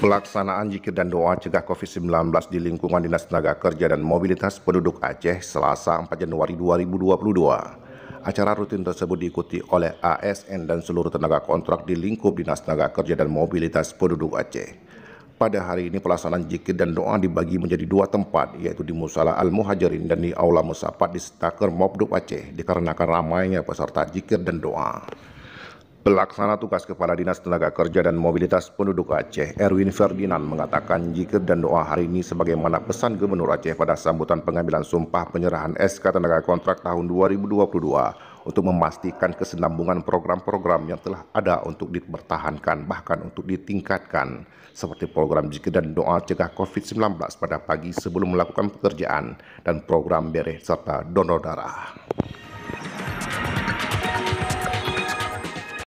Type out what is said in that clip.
Pelaksanaan zikir dan doa cegah COVID-19 di lingkungan Dinas Tenaga Kerja dan Mobilitas Penduduk Aceh Selasa 4 Januari 2022. Acara rutin tersebut diikuti oleh ASN dan seluruh tenaga kontrak di lingkup Dinas Tenaga Kerja dan Mobilitas Penduduk Aceh. Pada hari ini pelaksanaan zikir dan doa dibagi menjadi dua tempat, yaitu di Musala Al-Muhajirin dan di Aula Musapat di Setaker Mobduk Aceh, dikarenakan ramainya peserta zikir dan doa. Pelaksana tugas Kepala Dinas Tenaga Kerja dan Mobilitas Penduduk Aceh, Erwin Ferdinand, mengatakan zikir dan doa hari ini sebagaimana pesan Gubernur Aceh pada sambutan pengambilan sumpah penyerahan SK Tenaga Kontrak tahun 2022 untuk memastikan kesinambungan program-program yang telah ada untuk dipertahankan bahkan untuk ditingkatkan, seperti program zikir dan doa cegah COVID-19 pada pagi sebelum melakukan pekerjaan dan program bereh serta donor darah.